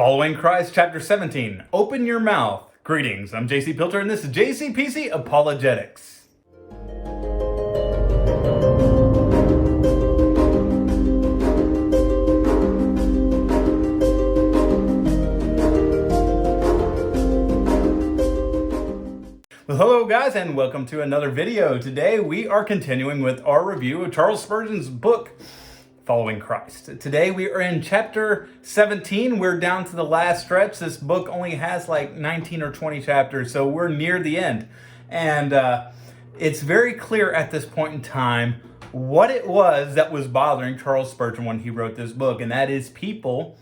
Following Christ, chapter 17. Open your mouth. Greetings, I'm JC Pilter, and this is JCPC Apologetics. Well, hello guys, and welcome to another video. Today we are continuing with our review of Charles Spurgeon's book, Following Christ. Today we are in chapter 17. We're down to the last stretch. This book only has like 19 or 20 chapters, so we're near the end. And it's very clear at this point in time what it was that was bothering Charles Spurgeon when he wrote this book, and that is people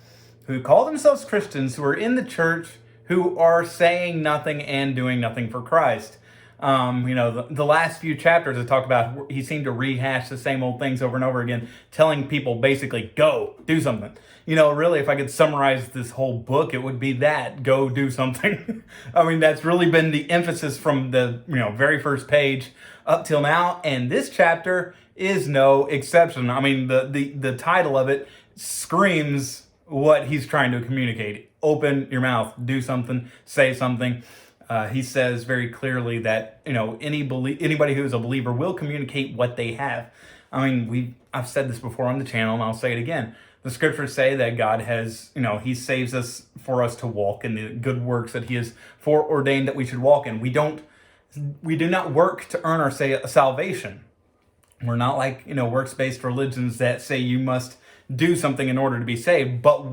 who call themselves Christians, who are in the church, who are saying nothing and doing nothing for Christ. The last few chapters I talked about, he seemed to rehash the same old things over and over again, telling people basically, go, do something. Really, if I could summarize this whole book, it would be that, go do something. I mean, that's really been the emphasis from the, very first page up till now. And this chapter is no exception. I mean, the title of it screams what he's trying to communicate. Open your mouth, do something, say something. He says very clearly that, anybody who is a believer will communicate what they have. I mean, I've said this before on the channel, and I'll say it again. The scriptures say that God has, he saves us for us to walk in the good works that he has foreordained that we should walk in. We do not work to earn our salvation. We're not like, works-based religions that say you must do something in order to be saved, but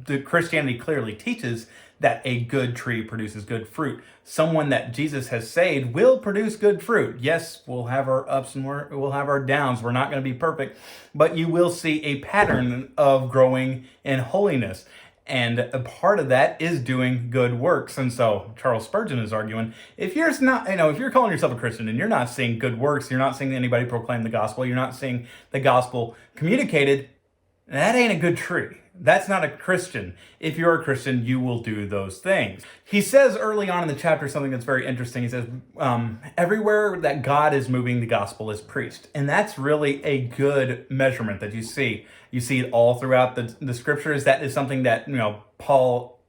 the Christianity clearly teaches that a good tree produces good fruit. Someone that Jesus has saved will produce good fruit. Yes, we'll have our ups and we'll have our downs. We're not going to be perfect, but you will see a pattern of growing in holiness. And a part of that is doing good works. And so Charles Spurgeon is arguing, if you're calling yourself a Christian and you're not seeing good works, you're not seeing anybody proclaim the gospel, you're not seeing the gospel communicated, that ain't a good tree. That's not a Christian. If you're a Christian, you will do those things. He says early on in the chapter something that's very interesting. He says, everywhere that God is moving, the gospel is preached. And that's really a good measurement that you see. You see it all throughout the scriptures. That is something that, Paul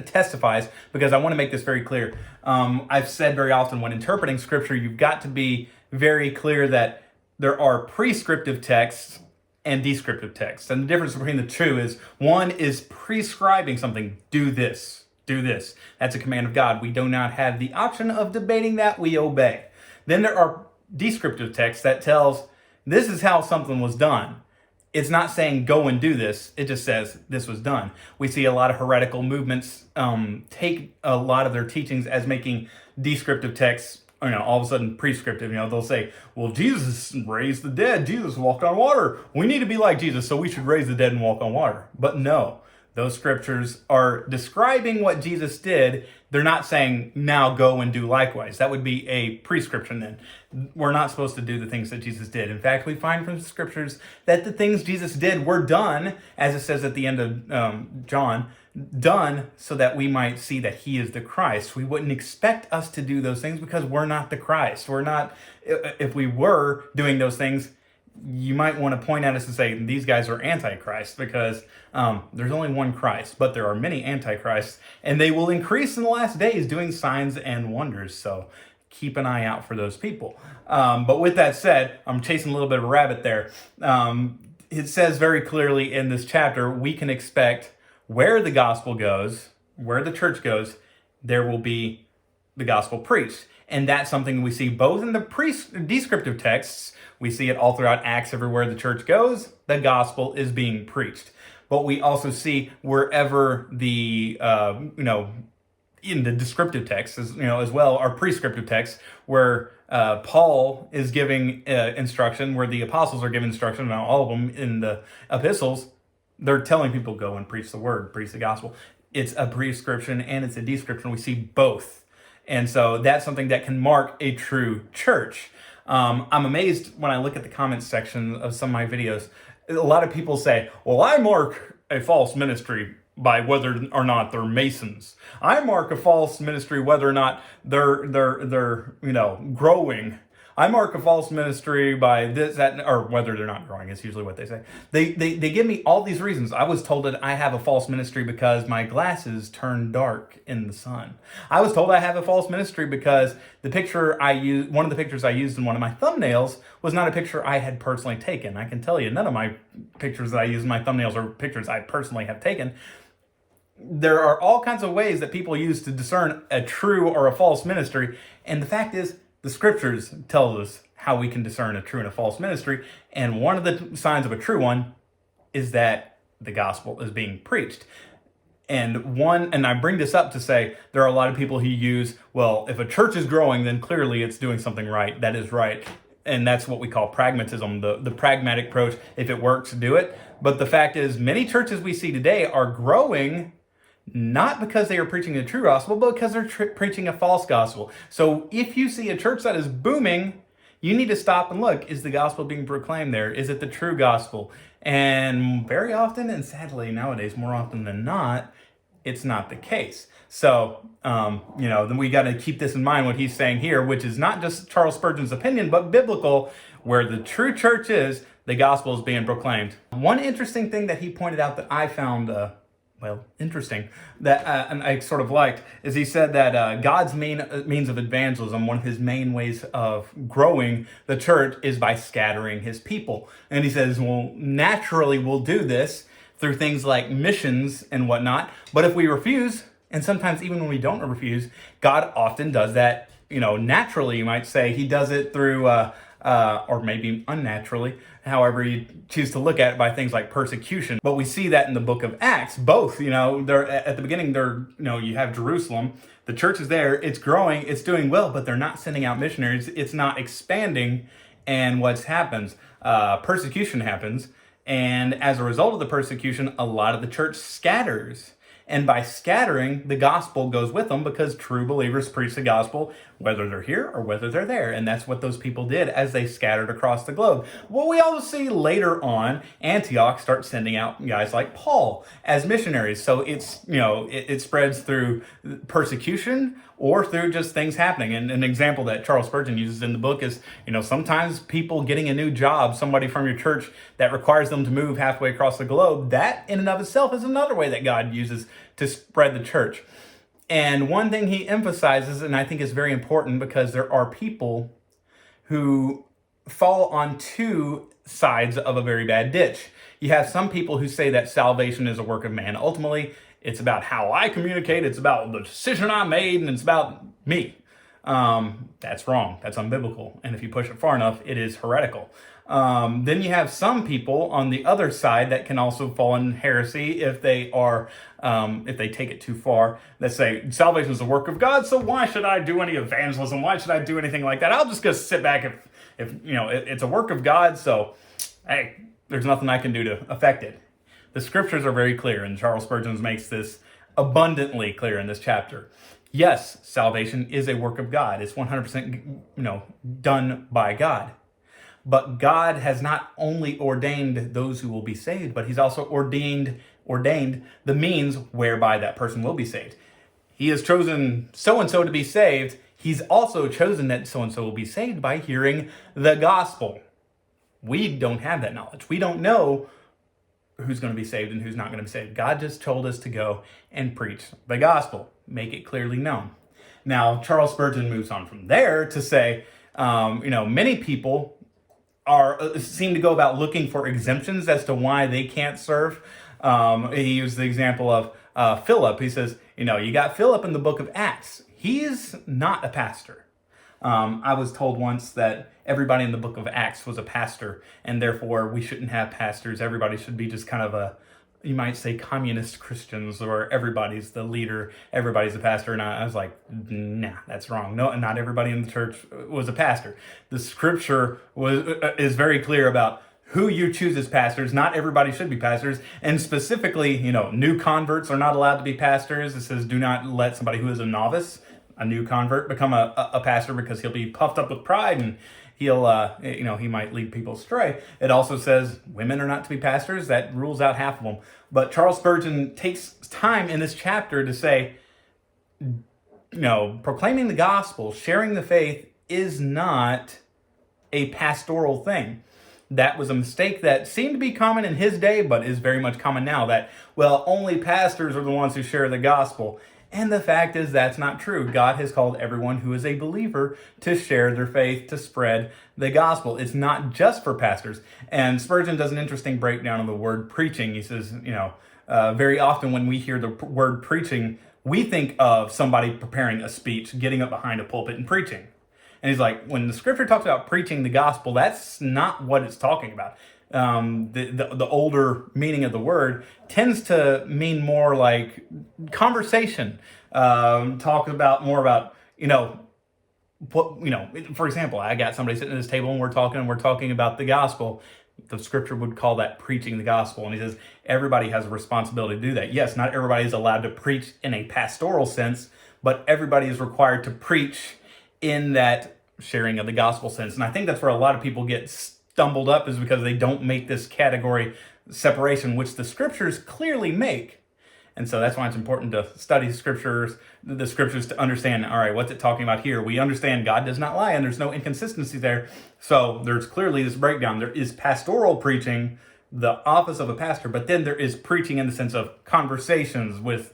testifies, because I want to make this very clear. I've said very often when interpreting scripture, you've got to be very clear that there are prescriptive texts and descriptive text. And the difference between the two is one is prescribing something. Do this. Do this. That's a command of God. We do not have the option of debating that. We obey. Then there are descriptive texts that tells this is how something was done. It's not saying go and do this. It just says this was done. We see a lot of heretical movements take a lot of their teachings as making descriptive texts all of a sudden prescriptive. They'll say, well, Jesus raised the dead. Jesus walked on water. We need to be like Jesus, so we should raise the dead and walk on water. But no, those scriptures are describing what Jesus did. They're not saying, now go and do likewise. That would be a prescription then. We're not supposed to do the things that Jesus did. In fact, we find from the scriptures that the things Jesus did were done, as it says at the end of John, done so that we might see that he is the Christ. We wouldn't expect us to do those things because we're not the Christ. We're not, if we were doing those things, you might want to point at us and say, these guys are antichrist, because there's only one Christ, but there are many antichrists, and they will increase in the last days doing signs and wonders. So keep an eye out for those people. But with that said, I'm chasing a little bit of a rabbit there. It says very clearly in this chapter, we can expect where the gospel goes, where the church goes, there will be the gospel preached. And that's something we see both in the descriptive texts. We see it all throughout Acts. Everywhere the church goes, the gospel is being preached. But we also see wherever the, in the descriptive texts, as well, are prescriptive texts, where Paul is giving instruction, where the apostles are giving instruction, and all of them in the epistles, they're telling people, go and preach the word, preach the gospel. It's a prescription and it's a description. We see both. And so that's something that can mark a true church. I'm amazed when I look at the comments section of some of my videos. A lot of people say, well, I mark a false ministry by whether or not they're Masons. I mark a false ministry whether or not they're growing. I mark a false ministry by this, that, or whether they're not growing is usually what they say. They give me all these reasons. I was told that I have a false ministry because my glasses turn dark in the sun. I was told I have a false ministry because the picture I used, one of the pictures I used in one of my thumbnails was not a picture I had personally taken. I can tell you, none of my pictures that I use in my thumbnails are pictures I personally have taken. There are all kinds of ways that people use to discern a true or a false ministry. And the fact is, the scriptures tell us how we can discern a true and a false ministry. And one of the signs of a true one is that the gospel is being preached. And I bring this up to say there are a lot of people who use, well, if a church is growing, then clearly it's doing something right. That is right. And that's what we call pragmatism, the pragmatic approach. If it works, do it. But the fact is, many churches we see today are growing not because they are preaching the true gospel, but because they're preaching a false gospel. So if you see a church that is booming, you need to stop and look. Is the gospel being proclaimed there? Is it the true gospel? And very often, and sadly nowadays, more often than not, it's not the case. So, then we got to keep this in mind, what he's saying here, which is not just Charles Spurgeon's opinion, but biblical. Where the true church is, the gospel is being proclaimed. One interesting thing that he pointed out that I found interesting, that and I sort of liked, is he said that God's means of evangelism, one of his main ways of growing the church, is by scattering his people. And he says, well, naturally we'll do this through things like missions and whatnot. But if we refuse, and sometimes even when we don't refuse, God often does that, naturally, you might say. He does it through, or maybe unnaturally, however you choose to look at it, by things like persecution. But we see that in the book of Acts, both, they're at the beginning, you have Jerusalem, the church is there, it's growing, it's doing well, but they're not sending out missionaries, it's not expanding. And what happens? Persecution happens. And as a result of the persecution, a lot of the church scatters. And by scattering, the gospel goes with them, because true believers preach the gospel whether they're here or whether they're there. And that's what those people did as they scattered across the globe. Well, we also see later on, Antioch starts sending out guys like Paul as missionaries. So it's, it spreads through persecution or through just things happening. And an example that Charles Spurgeon uses in the book is, sometimes people getting a new job, somebody from your church that requires them to move halfway across the globe, that in and of itself is another way that God uses to spread the church. And one thing he emphasizes, and I think is very important, because there are people who fall on two sides of a very bad ditch. You have some people who say that salvation is a work of man. Ultimately, it's about how I communicate, it's about the decision I made, and it's about me. That's wrong. That's unbiblical. And if you push it far enough, it is heretical. Then you have some people on the other side that can also fall in heresy if they take it too far. That say salvation is a work of God, so why should I do any evangelism? Why should I do anything like that? I'll just go sit back if it's a work of God. So hey, there's nothing I can do to affect it. The scriptures are very clear, and Charles Spurgeon makes this abundantly clear in this chapter. Yes, salvation is a work of God. It's 100%, done by God. But God has not only ordained those who will be saved, but he's also ordained the means whereby that person will be saved. He has chosen so-and-so to be saved. He's also chosen that so-and-so will be saved by hearing the gospel. We don't have that knowledge. We don't know who's going to be saved and who's not going to be saved. God just told us to go and preach the gospel, make it clearly known. Now, Charles Spurgeon moves on from there to say, many people seem to go about looking for exemptions as to why they can't serve. He used the example of Philip. He says, you got Philip in the book of Acts. He's not a pastor. I was told once that everybody in the book of Acts was a pastor, and therefore we shouldn't have pastors. Everybody should be just kind of you might say, communist Christians, or everybody's the leader, everybody's a pastor. And I was like, nah, that's wrong. No, not everybody in the church was a pastor. The scripture is very clear about who you choose as pastors. Not everybody should be pastors. And specifically, new converts are not allowed to be pastors. It says, do not let somebody who is a novice, a new convert, become a pastor, because he'll be puffed up with pride and he'll, he might lead people astray. It also says women are not to be pastors. That rules out half of them. But Charles Spurgeon takes time in this chapter to say, proclaiming the gospel, sharing the faith is not a pastoral thing. That was a mistake that seemed to be common in his day, but is very much common now, that, well, only pastors are the ones who share the gospel. And the fact is that's not true. God has called everyone who is a believer to share their faith, to spread the gospel. It's not just for pastors. And Spurgeon does an interesting breakdown of the word preaching. He says, very often when we hear the word preaching, we think of somebody preparing a speech, getting up behind a pulpit and preaching. And he's like, when the scripture talks about preaching the gospel, that's not what it's talking about. The older meaning of the word tends to mean more like conversation. Talk about more about, for example, I got somebody sitting at this table and we're talking about the gospel. The scripture would call that preaching the gospel. And he says, everybody has a responsibility to do that. Yes, not everybody is allowed to preach in a pastoral sense, but everybody is required to preach in that sharing of the gospel sense. And I think that's where a lot of people get stumbled up, is because they don't make this category separation, which the scriptures clearly make. And so that's why it's important to study the scriptures to understand, all right, what's it talking about here? We understand God does not lie and there's no inconsistency there. So there's clearly this breakdown. There is pastoral preaching, the office of a pastor, but then there is preaching in the sense of conversations with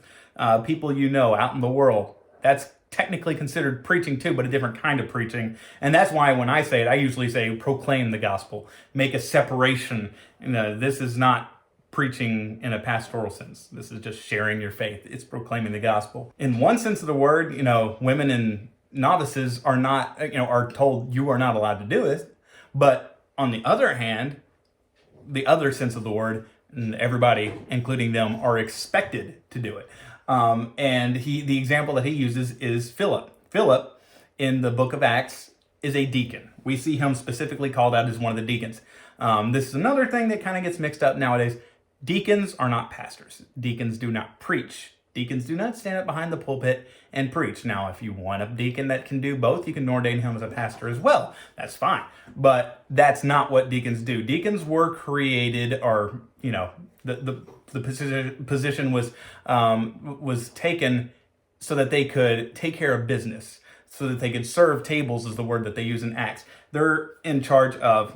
people out in the world. That's technically considered preaching too, but a different kind of preaching. And that's why when I say it, I usually say proclaim the gospel, make a separation. This is not preaching in a pastoral sense. This is just sharing your faith. It's proclaiming the gospel. In one sense of the word, women and novices are not, are told you are not allowed to do it. But on the other hand, the other sense of the word, everybody, including them, are expected to do it. And the example that he uses is Philip. Philip, in the book of Acts, is a deacon. We see him specifically called out as one of the deacons. This is another thing that kind of gets mixed up nowadays. Deacons are not pastors. Deacons do not preach. Deacons do not stand up behind the pulpit and preach. Now, if you want a deacon that can do both, you can ordain him as a pastor as well. That's fine. But that's not what deacons do. Deacons were created, or, the position was taken so that they could take care of business, so that they could serve tables, is the word that they use in Acts. They're in charge of,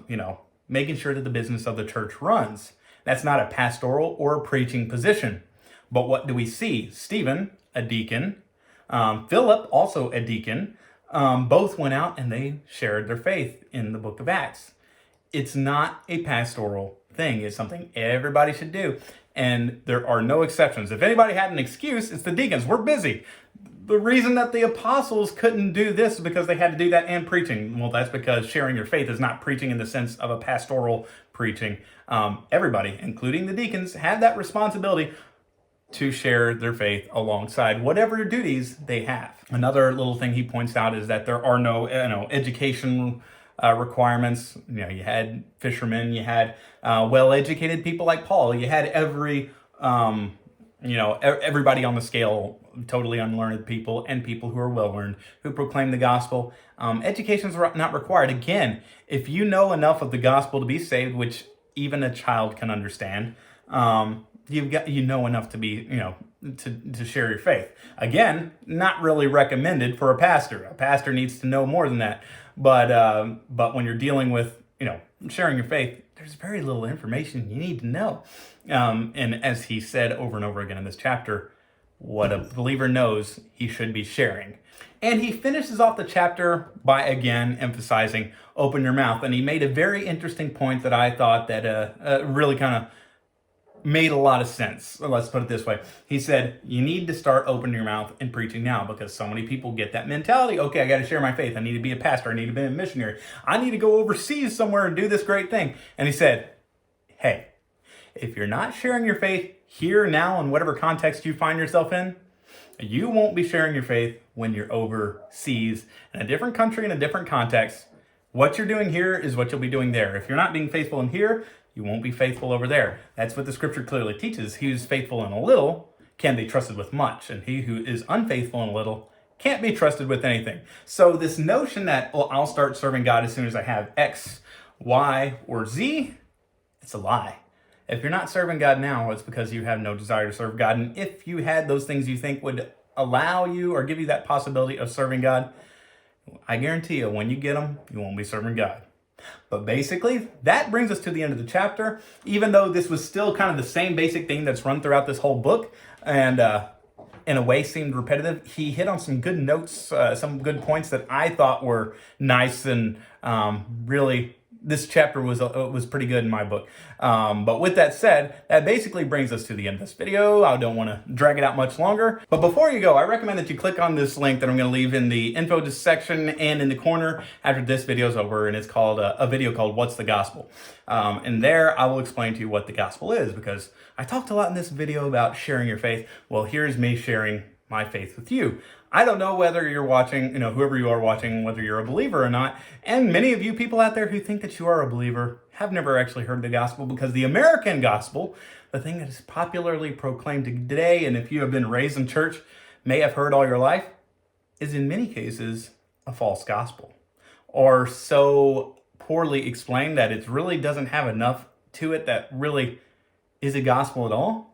making sure that the business of the church runs. That's not a pastoral or a preaching position. But what do we see? Stephen, a deacon, Philip, also a deacon, both went out and they shared their faith in the book of Acts. It's not a pastoral thing. It's something everybody should do. And there are no exceptions. If anybody had an excuse, it's the deacons. We're busy. The reason that the apostles couldn't do this is because they had to do that and preaching. Well, that's because sharing your faith is not preaching in the sense of a pastoral preaching. Everybody, including the deacons, have that responsibility to share their faith alongside whatever duties they have. Another little thing he points out is that there are no education requirements. You had fishermen, you had well-educated people like Paul, you had everybody on the scale, totally unlearned people and people who are well-learned, who proclaim the gospel. Education is not required. Again, if you know enough of the gospel to be saved, which even a child can understand, you know enough to be, to share your faith. Again, not really recommended for a pastor. A pastor needs to know more than that. But when you're dealing with, sharing your faith, there's very little information you need to know. And as he said over and over again in this chapter, what a believer knows, he should be sharing. And he finishes off the chapter by again emphasizing, open your mouth. And he made a very interesting point that I thought that really kind of made a lot of sense. Let's put it this way. He said, you need to start opening your mouth and preaching now, because so many people get that mentality. Okay, I got to share my faith. I need to be a pastor. I need to be a missionary. I need to go overseas somewhere and do this great thing. And he said, hey, if you're not sharing your faith here, now, in whatever context you find yourself in, you won't be sharing your faith when you're overseas in a different country, in a different context. What you're doing here is what you'll be doing there. If you're not being faithful in here, you won't be faithful over there. That's what the scripture clearly teaches. He who's faithful in a little can be trusted with much, and he who is unfaithful in a little can't be trusted with anything. So this notion that, well, I'll start serving God as soon as I have X, Y, or Z, it's a lie. If you're not serving God now, it's because you have no desire to serve God. And if you had those things you think would allow you or give you that possibility of serving God, I guarantee you, when you get them, you won't be serving God. But basically, that brings us to the end of the chapter, even though this was still kind of the same basic thing that's run throughout this whole book, and in a way seemed repetitive. He hit on some good notes, some good points that I thought were nice, and really, this chapter was pretty good in my book. But with that said, that basically brings us to the end of this video. I don't want to drag it out much longer. But before you go, I recommend that you click on this link that I'm going to leave in the info section and in the corner after this video is over, and it's called a video called What's the Gospel? And there I will explain to you what the gospel is, because I talked a lot in this video about sharing your faith. Well, here's me sharing my faith with you. I don't know whether you're watching, whoever you are watching, whether you're a believer or not. And many of you people out there who think that you are a believer have never actually heard the gospel, because the American gospel, the thing that is popularly proclaimed today, and if you have been raised in church, may have heard all your life, is in many cases a false gospel, or so poorly explained that it really doesn't have enough to it that really is a gospel at all.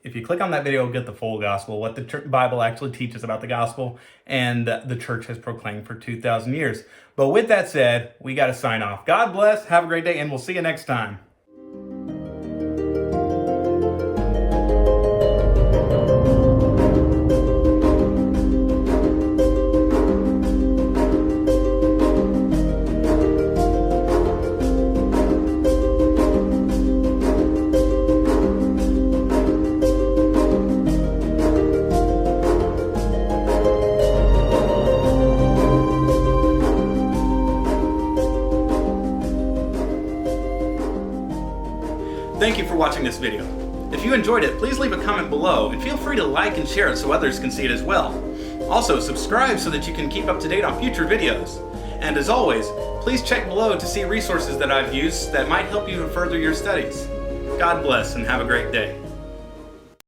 If you click on that video, you'll get the full gospel, what the Bible actually teaches about the gospel, and the church has proclaimed for 2,000 years. But with that said, we got to sign off. God bless, have a great day, and we'll see you next time. Thank you for watching this video. If you enjoyed it, please leave a comment below, and feel free to like and share it so others can see it as well. Also, subscribe so that you can keep up to date on future videos. And as always, please check below to see resources that I've used that might help you to further your studies. God bless and have a great day.